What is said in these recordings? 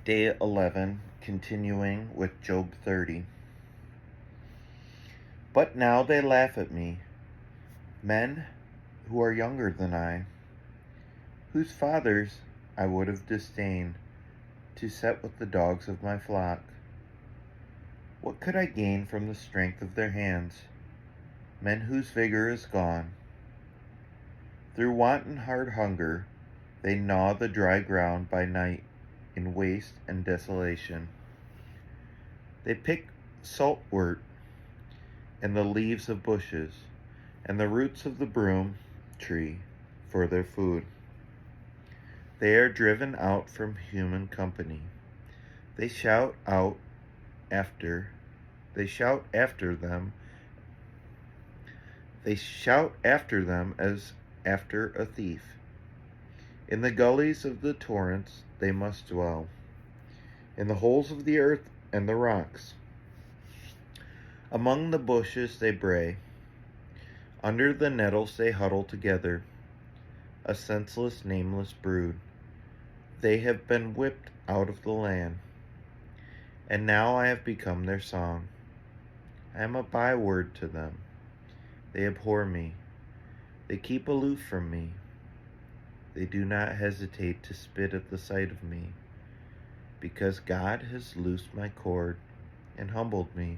Day 11, continuing with Job 30. But now they laugh at me, men who are younger than I, whose fathers I would have disdained to set with the dogs of my flock. What could I gain from the strength of their hands, men whose vigor is gone? Through want and hard hunger, they gnaw the dry ground by night in waste and desolation. They pick saltwort and the leaves of bushes and the roots of the broom tree for their food. They are driven out from human company. They shout after them. They shout after them as after a thief. In the gullies of the torrents they must dwell, in the holes of the earth and the rocks. Among the bushes they bray, under the nettles they huddle together, a senseless, nameless brood. They have been whipped out of the land, and now I have become their song. I am a byword to them. They abhor me. They keep aloof from me. They do not hesitate to spit at the sight of me, because God has loosed my cord and humbled me.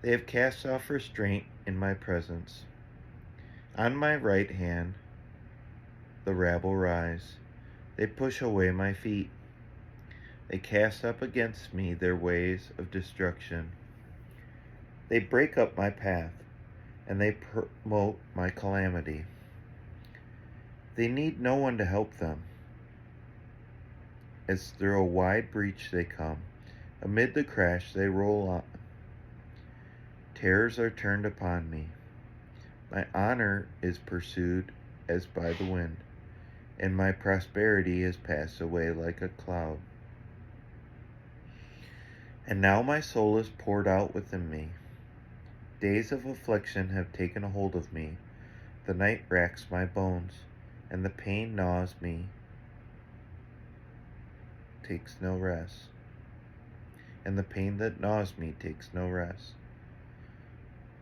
They have cast off restraint in my presence. On my right hand, the rabble rise. They push away my feet. They cast up against me their ways of destruction. They break up my path, and they promote my calamity. They need no one to help them. As through a wide breach they come. Amid the crash they roll on. Terrors are turned upon me. My honor is pursued as by the wind, and my prosperity has passed away like a cloud. And now my soul is poured out within me. Days of affliction have taken a hold of me. The night racks my bones, and the pain gnaws me, takes no rest. And the pain that gnaws me takes no rest.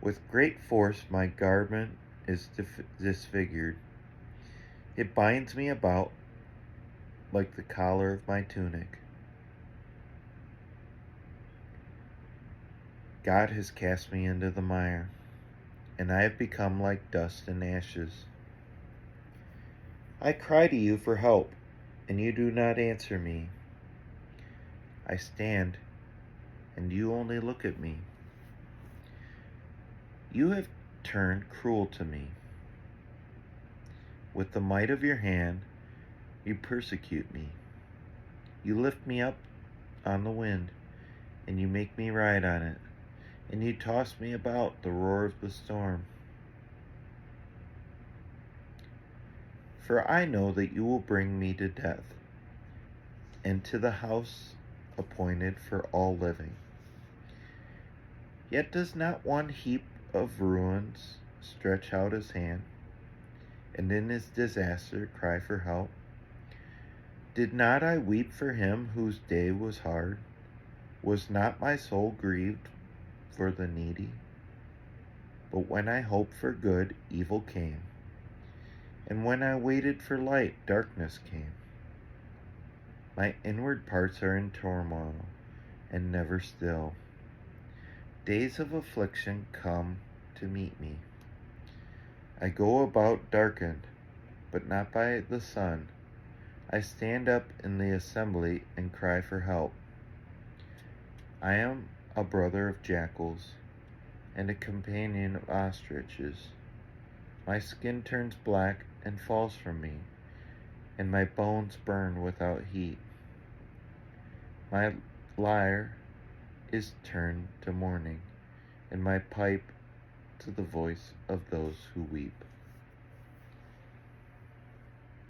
With great force my garment is disfigured. It binds me about like the collar of my tunic. God has cast me into the mire, and I have become like dust and ashes. I cry to you for help, and you do not answer me. I stand, and you only look at me. You have turned cruel to me. With the might of your hand, you persecute me. You lift me up on the wind, and you make me ride on it, and you toss me about the roar of the storm. For I know that you will bring me to death, and to the house appointed for all living. Yet does not one heap of ruins stretch out his hand, and in his disaster cry for help? Did not I weep for him whose day was hard? Was not my soul grieved for the needy? But when I hoped for good, evil came, and when I waited for light, darkness came. My inward parts are in turmoil, and never still. Days of affliction come to meet me. I go about darkened, but not by the sun. I stand up in the assembly and cry for help. I am a brother of jackals and a companion of ostriches. My skin turns black and falls from me, and my bones burn without heat. My lyre is turned to mourning, and my pipe to the voice of those who weep.